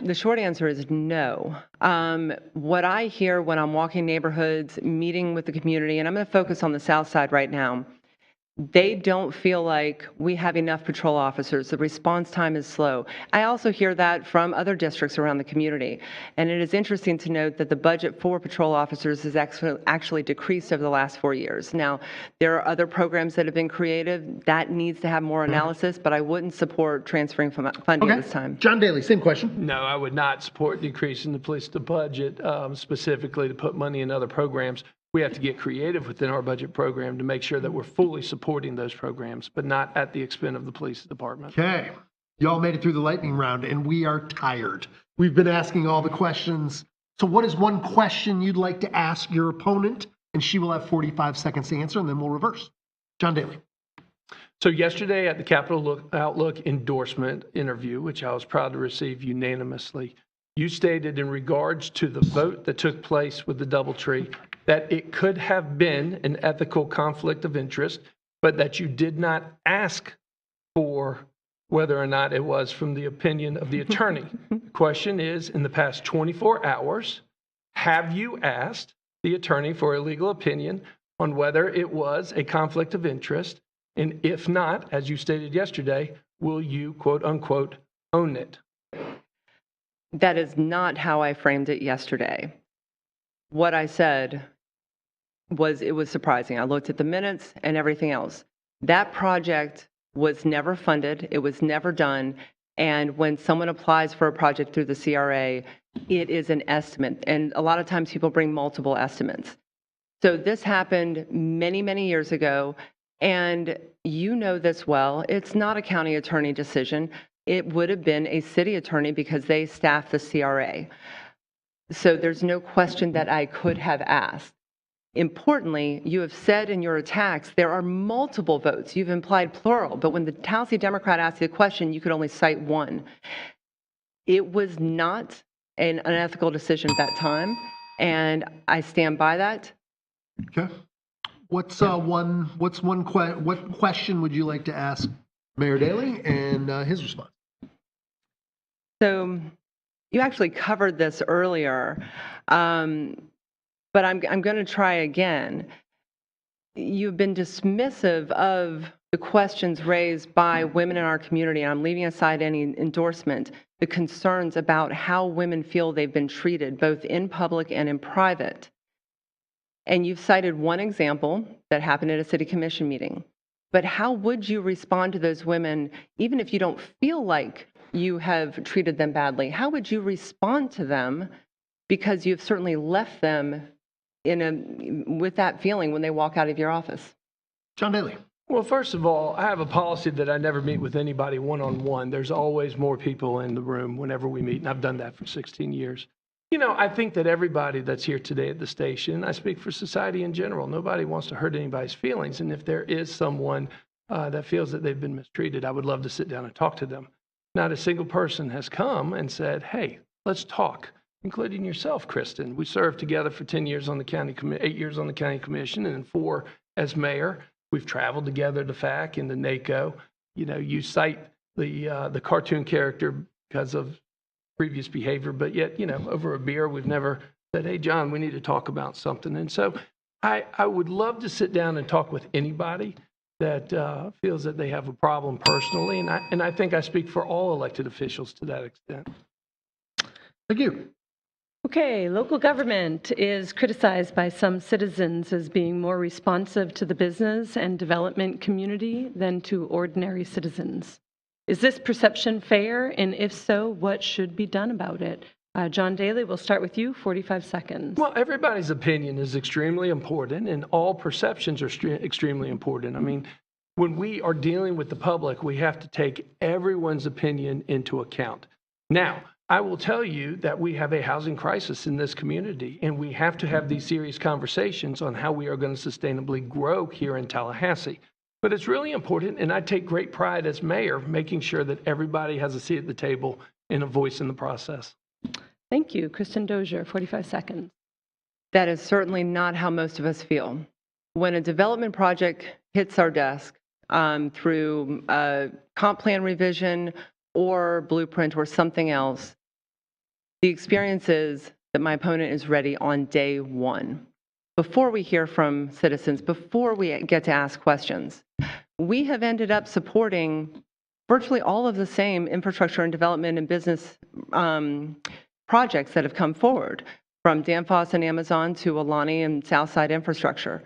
The short answer is no. What I hear when I'm walking neighborhoods, meeting with the community, and I'm going to focus on the South Side right now, they don't feel like we have enough patrol officers. The response time is slow. I also hear that from other districts around the community. And it is interesting to note that the budget for patrol officers has actually decreased over the last 4 years. Now, there are other programs that have been created. That needs to have more analysis, but I wouldn't support transferring funding at this time. John Daly, same question. No, I would not support decreasing the police budget specifically to put money in other programs. We have to get creative within our budget program to make sure that we're fully supporting those programs, but not at the expense of the police department. Okay. Y'all made it through the lightning round, and we are tired. We've been asking all the questions. So what is one question you'd like to ask your opponent? And she will have 45 seconds to answer, and then we'll reverse. John Daly. So yesterday at the Capital Outlook endorsement interview, which I was proud to receive unanimously, you stated in regards to the vote that took place with the DoubleTree that it could have been an ethical conflict of interest, but that you did not ask for whether or not it was from the opinion of the attorney. The question is, in the past 24 hours, have you asked the attorney for a legal opinion on whether it was a conflict of interest? And if not, as you stated yesterday, will you, quote unquote, own it? That is not how I framed it yesterday. What I said was it was surprising. I looked at the minutes and everything else. That project was never funded. It was never done. And when someone applies for a project through the CRA, it is an estimate. And a lot of times people bring multiple estimates. So this happened many, many years ago. And you know this well. It's not a county attorney decision. It would have been a city attorney because they staff the CRA. So there's no question that I could have asked. Importantly, you have said in your attacks there are multiple votes. You've implied plural, but when the Tallahassee Democrat asked you the question, you could only cite one. It was not an unethical decision at that time, and I stand by that. Okay. What question would you like to ask Mayor Daley and his response? So you actually covered this earlier. But I'm going to try again. You've been dismissive of the questions raised by women in our community. I'm leaving aside any endorsement, the concerns about how women feel they've been treated, both in public and in private. And you've cited one example that happened at a city commission meeting. But how would you respond to those women, even if you don't feel like you have treated them badly? How would you respond to them? Because you've certainly left them with that feeling when they walk out of your office. John Daly. Well, first of all, I have a policy that I never meet with anybody one-on-one. There's always more people in the room whenever we meet, and I've done that for 16 years. You know, I think that everybody that's here today at the station, I speak for society in general, nobody wants to hurt anybody's feelings. And if there is someone that feels that they've been mistreated, I would love to sit down and talk to them. Not a single person has come and said, hey, let's talk. Including yourself, Kristen. We served together for 10 years on the county, 8 years on the county commission, and then 4 as mayor. We've traveled together to FAC and to NACO. You know, you cite the cartoon character because of previous behavior, but yet, you know, over a beer, we've never said, hey, John, we need to talk about something. And so I would love to sit down and talk with anybody that feels that they have a problem personally, and I think I speak for all elected officials to that extent. Thank you. Okay, local government is criticized by some citizens as being more responsive to the business and development community than to ordinary citizens. Is this perception fair? And if so, what should be done about it? John Daly, we'll start with you, 45 seconds. Well, everybody's opinion is extremely important, and all perceptions are extremely important. I mean, when we are dealing with the public, we have to take everyone's opinion into account. Now, I will tell you that we have a housing crisis in this community, and we have to have these serious conversations on how we are going to sustainably grow here in Tallahassee. But it's really important, and I take great pride as mayor making sure that everybody has a seat at the table and a voice in the process. Thank you. Kristen Dozier, 45 seconds. That is certainly not how most of us feel. When a development project hits our desk through a comp plan revision or blueprint or something else, the experience is that my opponent is ready on day one. Before we hear from citizens, before we get to ask questions, we have ended up supporting virtually all of the same infrastructure and development and business projects that have come forward, from Danfoss and Amazon to Alani and Southside infrastructure.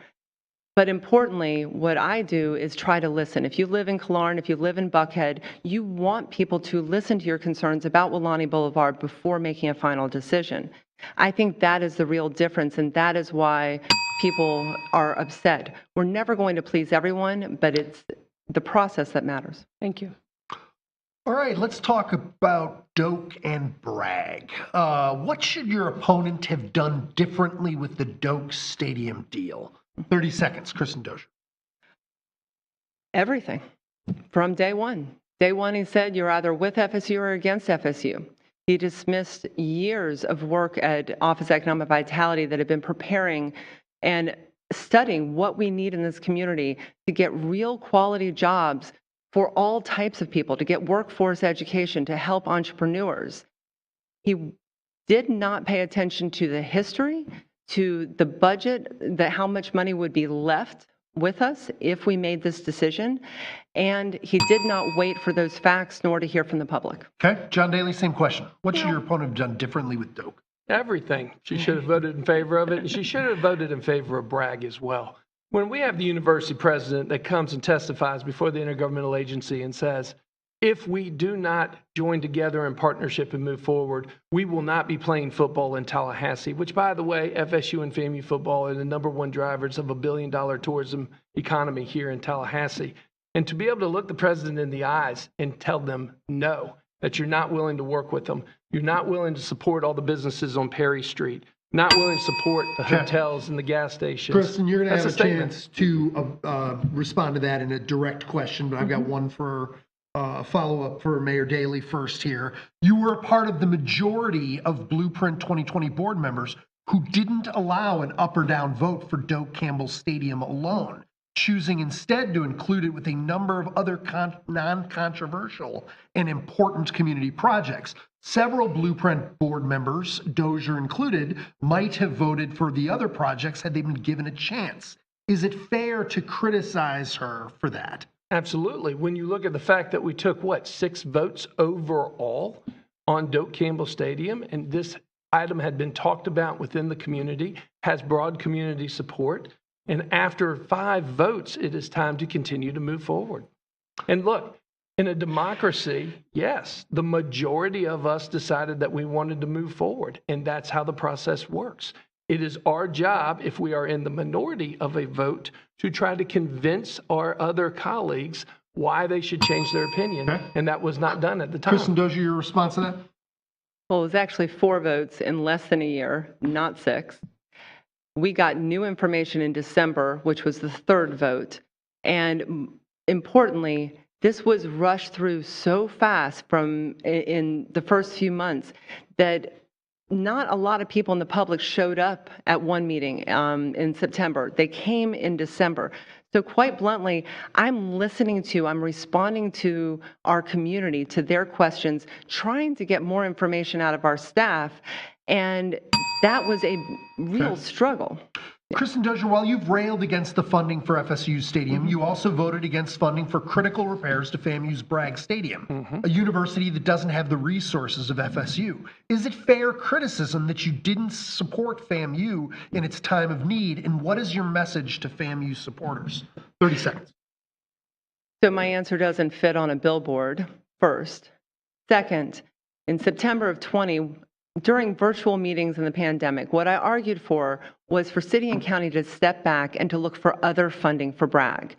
But importantly, what I do is try to listen. If you live in Killearn, if you live in Buckhead, you want people to listen to your concerns about Wilani Boulevard before making a final decision. I think that is the real difference, and that is why people are upset. We're never going to please everyone, but it's the process that matters. Thank you. All right, let's talk about Doak and Bragg. What should your opponent have done differently with the Doak Stadium deal? 30 seconds, Kristen Dozier. Everything from day one. Day one, he said, you're either with FSU or against FSU. He dismissed years of work at Office of Economic Vitality that had been preparing and studying what we need in this community to get real quality jobs for all types of people, to get workforce education, to help entrepreneurs. He did not pay attention to the history, to the budget, that how much money would be left with us if we made this decision, and he did not wait for those facts nor to hear from the public. Okay, John Daly, same question. What should your opponent have done differently with Doak? Everything. She should have voted in favor of it, and she should have voted in favor of Bragg as well. When we have the university president that comes and testifies before the intergovernmental agency and says, if we do not join together in partnership and move forward, we will not be playing football in Tallahassee, which, by the way, FSU and FAMU football are the #1 drivers of $1 billion tourism economy here in Tallahassee. And to be able to look the president in the eyes and tell them no, that you're not willing to work with them, you're not willing to support all the businesses on Perry Street, not willing to support the hotels and the gas stations. Kristen, you're going to have a statement. chance to respond to that in a direct question, but I've got one for follow-up for Mayor Daly first here. You were a part of the majority of Blueprint 2020 board members who didn't allow an up or down vote for Doak Campbell Stadium alone, choosing instead to include it with a number of other non-controversial and important community projects. Several Blueprint board members, Dozier included, might have voted for the other projects had they been given a chance. Is it fair to criticize her for that? Absolutely. When you look at the fact that we took, 6 votes overall on Doak Campbell Stadium, and this item had been talked about within the community, has broad community support, and after 5 votes, it is time to continue to move forward. And look, in a democracy, yes, the majority of us decided that we wanted to move forward, and that's how the process works. It is our job, if we are in the minority of a vote, to try to convince our other colleagues why they should change their opinion, and that was not done at the time. Kristen Dozier, your response to that? Well, it was actually 4 votes in less than a year, not 6. We got new information in December, which was the 3rd vote. And importantly, this was rushed through so fast in the first few months that not a lot of people in the public showed up at one meeting in September. They came in December. So quite bluntly, I'm responding to our community, to their questions, trying to get more information out of our staff. And that was a real struggle. Kristen Dozier, while you've railed against the funding for FSU Stadium, you also voted against funding for critical repairs to FAMU's Bragg Stadium, a university that doesn't have the resources of FSU. Is it fair criticism that you didn't support FAMU in its time of need, and what is your message to FAMU supporters? 30 seconds. So my answer doesn't fit on a billboard, first. Second, in September of 20, during virtual meetings in the pandemic, what I argued for was for city and county to step back and to look for other funding for Bragg.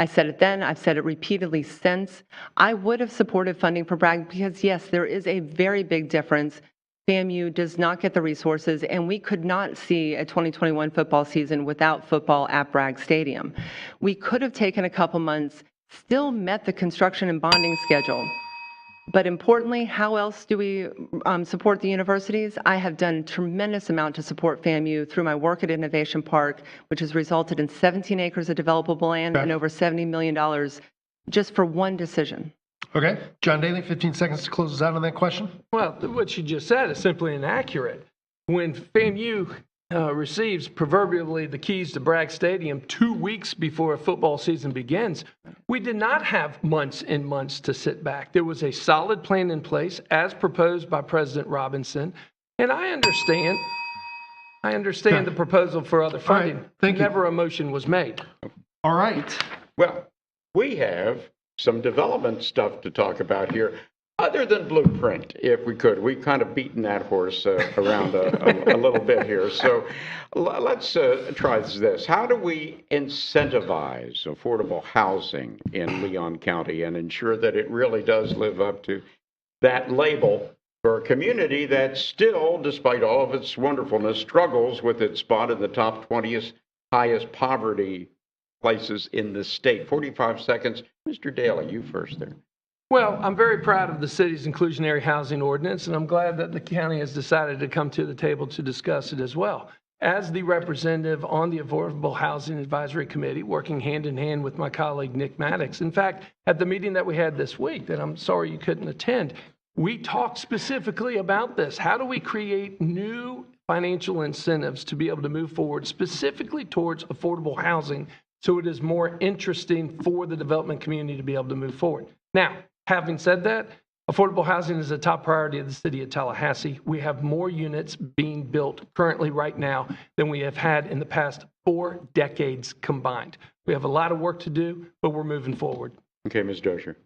I said it then, I've said it repeatedly since. I would have supported funding for Bragg because, yes, there is a very big difference. FAMU does not get the resources, and we could not see a 2021 football season without football at Bragg Stadium. We could have taken a couple months, still met the construction and bonding schedule. But importantly, how else do we support the universities? I have done a tremendous amount to support FAMU through my work at Innovation Park, which has resulted in 17 acres of developable land and over $70 million just for one decision. Okay. John Daly, 15 seconds to close us out on that question. Well, what you just said is simply inaccurate. When FAMU receives proverbially the keys to Bragg Stadium 2 weeks before a football season begins, we did not have months and months to sit back. There was a solid plan in place as proposed by President Robinson, and I understand the proposal for other funding. All right. Thank you. Never a motion was made. All right. Well, we have some development stuff to talk about here. Other than Blueprint, if we could. We've kind of beaten that horse around a little bit here. So let's try this. How do we incentivize affordable housing in Leon County and ensure that it really does live up to that label for a community that still, despite all of its wonderfulness, struggles with its spot in the top 20th highest poverty places in the state? 45 seconds. Mr. Daly, you first there. Well, I'm very proud of the city's inclusionary housing ordinance, and I'm glad that the county has decided to come to the table to discuss it as well. As the representative on the Affordable Housing Advisory Committee, working hand in hand with my colleague Nick Maddox, in fact, at the meeting that we had this week that I'm sorry you couldn't attend, we talked specifically about this. How do we create new financial incentives to be able to move forward specifically towards affordable housing so it is more interesting for the development community to be able to move forward? Now, having said that, affordable housing is a top priority of the city of Tallahassee. We have more units being built currently right now than we have had in the past 4 decades combined. We have a lot of work to do, but we're moving forward. Okay, Ms. Dozier.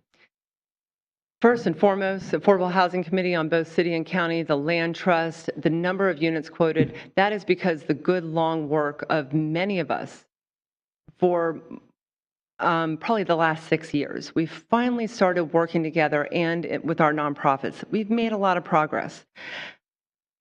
First and foremost, Affordable Housing Committee on both city and county, the land trust, the number of units quoted, that is because the good long work of many of us for probably the last 6 years. We've finally started working together and with our nonprofits. We've made a lot of progress.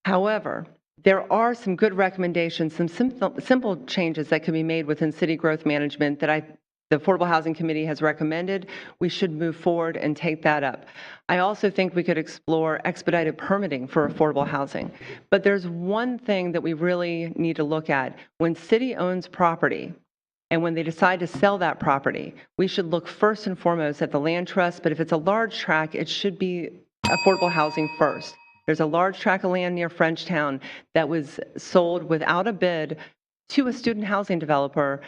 However, there are some good recommendations, some simple changes that can be made within city growth management that the Affordable Housing Committee has recommended. We should move forward and take that up. I also think we could explore expedited permitting for affordable housing. But there's one thing that we really need to look at. When city owns property, and when they decide to sell that property, we should look first and foremost at the land trust, but if it's a large tract, it should be affordable housing first. There's a large tract of land near Frenchtown that was sold without a bid to a student housing developer,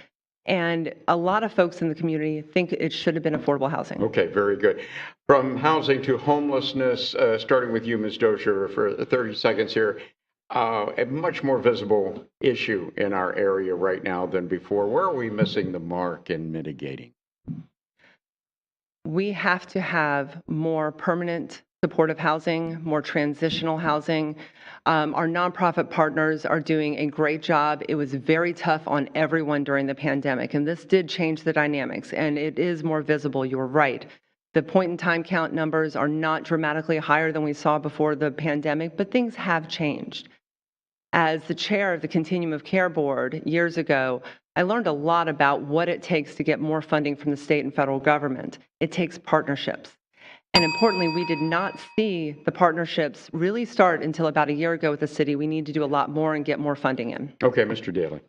and a lot of folks in the community think it should have been affordable housing. Okay, very good. From housing to homelessness, starting with you, Ms. Dozier, for 30 seconds here. A much more visible issue in our area right now than before. Where are we missing the mark in mitigating? We have to have more permanent supportive housing, more transitional housing. Our nonprofit partners are doing a great job. It was very tough on everyone during the pandemic, and this did change the dynamics, and it is more visible. You're right. The point-in-time count numbers are not dramatically higher than we saw before the pandemic, but things have changed. As the chair of the Continuum of Care Board years ago, I learned a lot about what it takes to get more funding from the state and federal government. It takes partnerships. And importantly, we did not see the partnerships really start until about a year ago with the city. We need to do a lot more and get more funding in. Okay, Mr. Daly.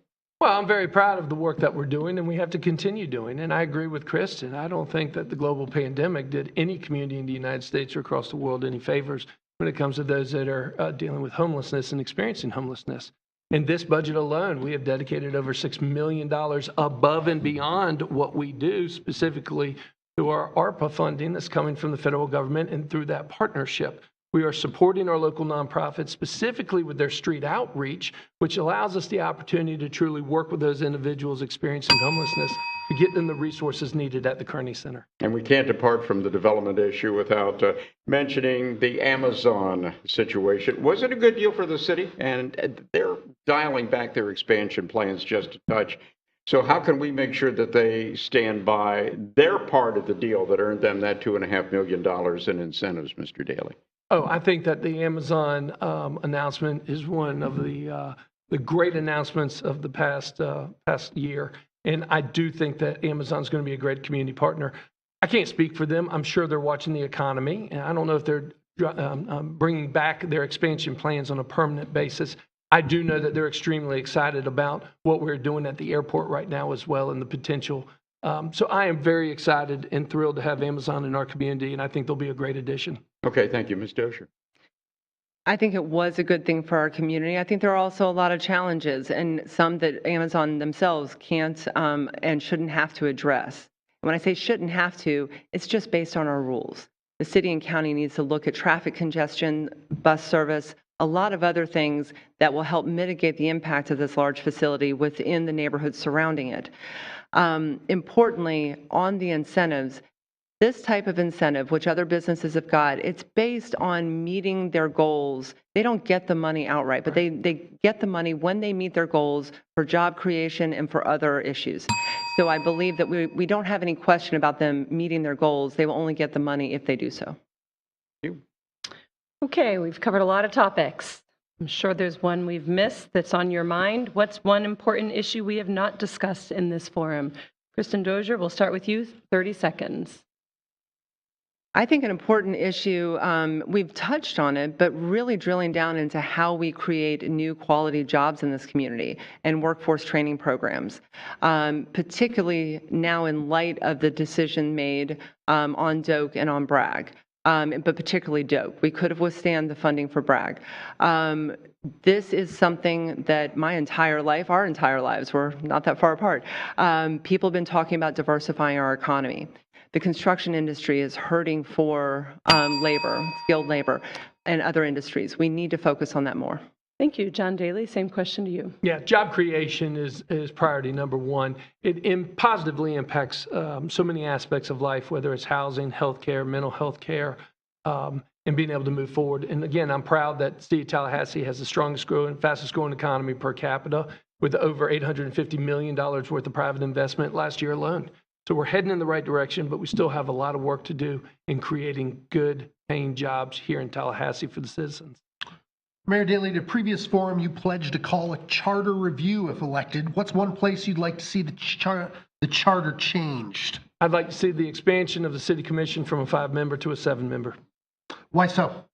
Well, I'm very proud of the work that we're doing, and we have to continue doing. And I agree with Kristen. I don't think that the global pandemic did any community in the United States or across the world any favors when it comes to those that are dealing with homelessness and experiencing homelessness. In this budget alone, we have dedicated over $6 million above and beyond what we do, specifically through our ARPA funding that's coming from the federal government and through that partnership. We are supporting our local nonprofits, specifically with their street outreach, which allows us the opportunity to truly work with those individuals experiencing homelessness to get them the resources needed at the Kearney Center. And we can't depart from the development issue without mentioning the Amazon situation. Was it a good deal for the city? And they're dialing back their expansion plans just a touch. So how can we make sure that they stand by their part of the deal that earned them that $2.5 million in incentives, Mr. Daly? Oh, I think that the Amazon announcement is one of the great announcements of the past year. And I do think that Amazon's going to be a great community partner. I can't speak for them. I'm sure they're watching the economy. And I don't know if they're bringing back their expansion plans on a permanent basis. I do know that they're extremely excited about what we're doing at the airport right now as well and the potential. So I am very excited and thrilled to have Amazon in our community, and I think they'll be a great addition. Okay, thank you, Ms. Dozier. I think it was a good thing for our community. I think there are also a lot of challenges and some that Amazon themselves can't and shouldn't have to address. And when I say shouldn't have to, it's just based on our rules. The city and county needs to look at traffic congestion, bus service, a lot of other things that will help mitigate the impact of this large facility within the neighborhoods surrounding it. Importantly, on the incentives, this type of incentive, which other businesses have got, it's based on meeting their goals. They don't get the money outright, but they get the money when they meet their goals for job creation and for other issues. So I believe that we don't have any question about them meeting their goals. They will only get the money if they do so. Okay, we've covered a lot of topics. I'm sure there's one we've missed that's on your mind. What's one important issue we have not discussed in this forum? Kristen Dozier, we'll start with you, 30 seconds. I think an important issue, we've touched on it, but really drilling down into how we create new quality jobs in this community and workforce training programs, particularly now in light of the decision made on Doak and on Bragg. But particularly Doak. We could have withstand the funding for Bragg. This is something that my entire life, our entire lives, we're not that far apart. People have been talking about diversifying our economy. The construction industry is hurting for labor, skilled labor, and other industries. We need to focus on that more. Thank you. John Daly, same question to you. Yeah, job creation is priority number one. It positively impacts so many aspects of life, whether it's housing, healthcare, mental health care, and being able to move forward. And again, I'm proud that the city of Tallahassee has the strongest growing, fastest growing economy per capita with over $850 million worth of private investment last year alone. So we're heading in the right direction, but we still have a lot of work to do in creating good paying jobs here in Tallahassee for the citizens. Mayor Daly, at a previous forum, you pledged to call a charter review if elected. What's one place you'd like to see the charter changed? I'd like to see the expansion of the city commission from a 5-member to a 7-member. Why so?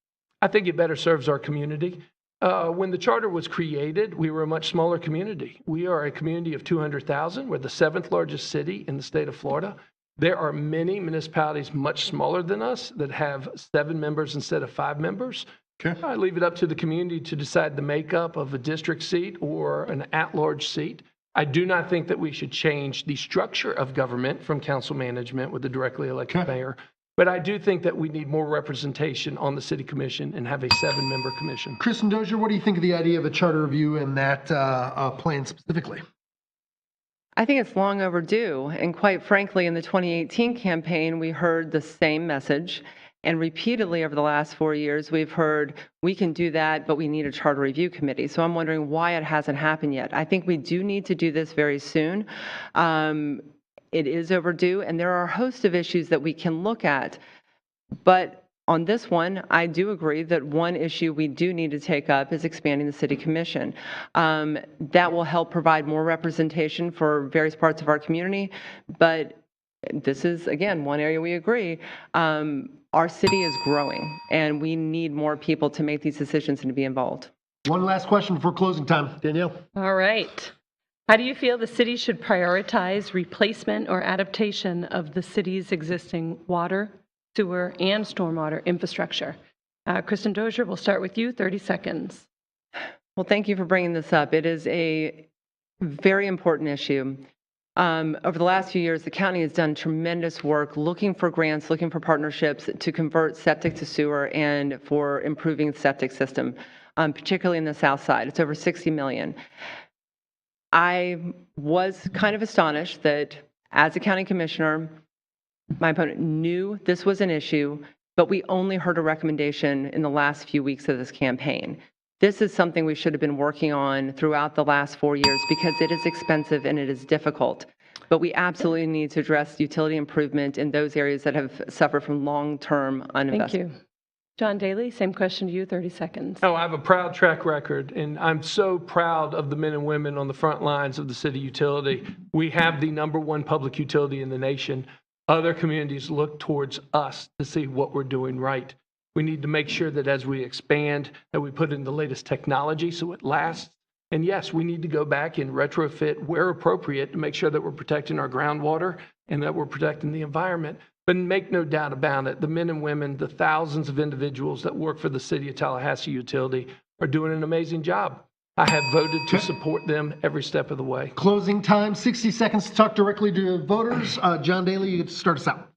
I think it better serves our community. When the charter was created, we were a much smaller community. We are a community of 200,000. We're the 7th largest city in the state of Florida. There are many municipalities much smaller than us that have 7 members instead of 5 members. Okay. I leave it up to the community to decide the makeup of a district seat or an at-large seat. I do not think that we should change the structure of government from council management with the directly elected mayor. But I do think that we need more representation on the city commission and have a 7-member commission. Kristen Dozier, what do you think of the idea of a charter review and that plan specifically? I think it's long overdue. And quite frankly, in the 2018 campaign, we heard the same message. And repeatedly over the last 4 years, we've heard we can do that, but we need a charter review committee. So I'm wondering why it hasn't happened yet. I think we do need to do this very soon. It is overdue, and there are a host of issues that we can look at. But on this one, I do agree that one issue we do need to take up is expanding the city commission. That will help provide more representation for various parts of our community. But this is, again, one area we agree. Our city is growing, and we need more people to make these decisions and to be involved. One last question before closing time. Danielle. All right. How do you feel the city should prioritize replacement or adaptation of the city's existing water, sewer, and stormwater infrastructure? Kristen Dozier, we'll start with you, 30 seconds. Well, thank you for bringing this up. It is a very important issue. Over the last few years, the county has done tremendous work looking for grants, looking for partnerships to convert septic to sewer and for improving the septic system, particularly in the south side. It's over $60 million. I was kind of astonished that As a county commissioner, my opponent knew this was an issue, but we only heard a recommendation in the last few weeks of this campaign. This is something we should have been working on throughout the last 4 years because it is expensive and it is difficult. But we absolutely need to address utility improvement in those areas that have suffered from long-term uninvestment. Thank you. John Daly, same question to you, 30 seconds. Oh, I have a proud track record, and I'm so proud of the men and women on the front lines of the city utility. We have the #1 public utility in the nation. Other communities look towards us to see what we're doing right. We need to make sure that as we expand, that we put in the latest technology so it lasts. And yes, we need to go back and retrofit where appropriate to make sure that we're protecting our groundwater and that we're protecting the environment. But make no doubt about it, the men and women, the thousands of individuals that work for the City of Tallahassee Utility are doing an amazing job. I have voted to support them every step of the way. Closing time, 60 seconds to talk directly to voters. John Daly, you get to start us out.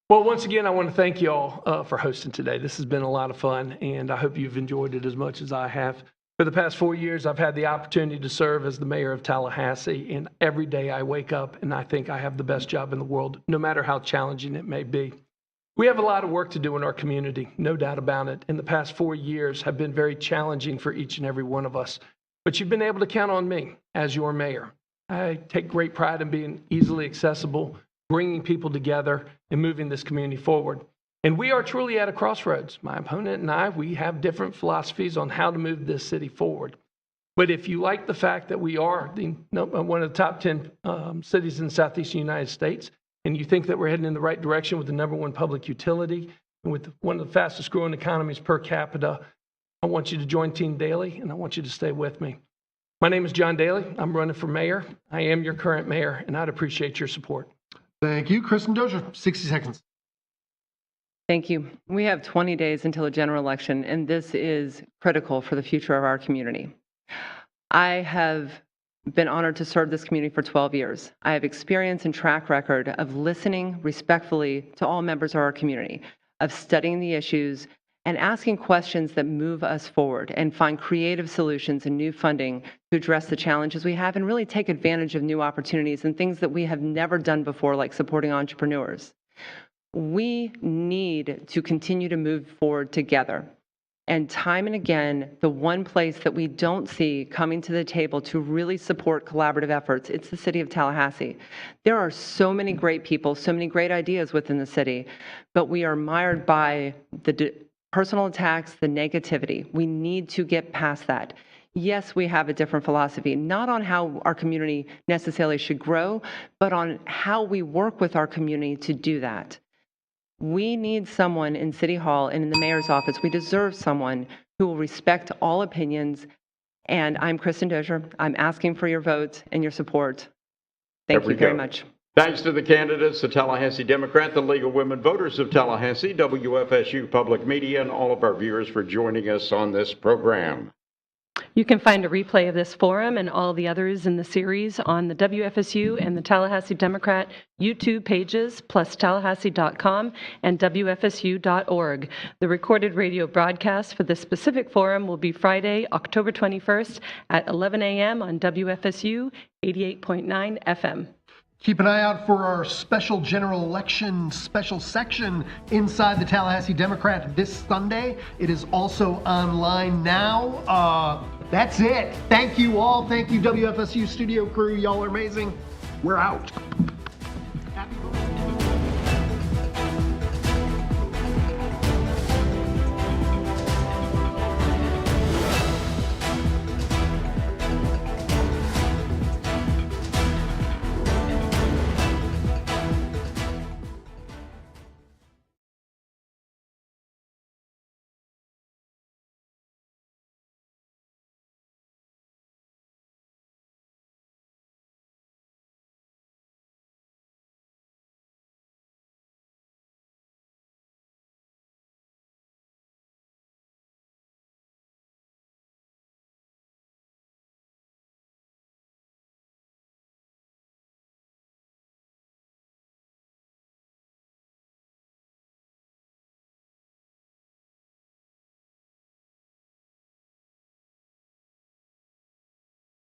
Well, once again, I want to thank you all for hosting today. This has been a lot of fun, and I hope you've enjoyed it as much as I have. For the past 4 years, I've had the opportunity to serve as the mayor of Tallahassee, and every day I wake up and I think I have the best job in the world, no matter how challenging it may be. We have a lot of work to do in our community, no doubt about it, and the past 4 years have been very challenging for each and every one of us. But you've been able to count on me as your mayor. I take great pride in being easily accessible, bringing people together, and moving this community forward. And we are truly at a crossroads. My opponent and I, we have different philosophies on how to move this city forward. But if you like the fact that we are one of the top 10 cities in the southeastern United States, and you think that we're heading in the right direction with the #1 public utility, and with one of the fastest growing economies per capita, I want you to join Team Daly, and I want you to stay with me. My name is John Daly. I'm running for mayor. I am your current mayor, and I'd appreciate your support. Thank you. Kristen Dozier, 60 seconds. Thank you. We have 20 days until a general election, and this is critical for the future of our community. I have been honored to serve this community for 12 years. I have experience and track record of listening respectfully to all members of our community, of studying the issues and asking questions that move us forward and find creative solutions and new funding to address the challenges we have and really take advantage of new opportunities and things that we have never done before, like supporting entrepreneurs. We need to continue to move forward together. And time and again, the one place that we don't see coming to the table to really support collaborative efforts, it's the city of Tallahassee. There are so many great people, so many great ideas within the city, but we are mired by the personal attacks, the negativity. We need to get past that. Yes, we have a different philosophy, not on how our community necessarily should grow, but on how we work with our community to do that. We need someone in City Hall and in the mayor's office. We deserve someone who will respect all opinions. And I'm Kristen Dozier. I'm asking for your vote and your support. Thank you very much. Thanks to the candidates, the Tallahassee Democrat, the League of Women Voters of Tallahassee, WFSU Public Media, and all of our viewers for joining us on this program. You can find a replay of this forum and all the others in the series on the WFSU and the Tallahassee Democrat YouTube pages, plus tallahassee.com and WFSU.org. The recorded radio broadcast for this specific forum will be Friday, October 21st at 11 a.m. on WFSU 88.9 FM. Keep an eye out for our special general election special section inside the Tallahassee Democrat this Sunday. It is also online now. That's it. Thank you all. Thank you, WFSU studio crew. Y'all are amazing. We're out.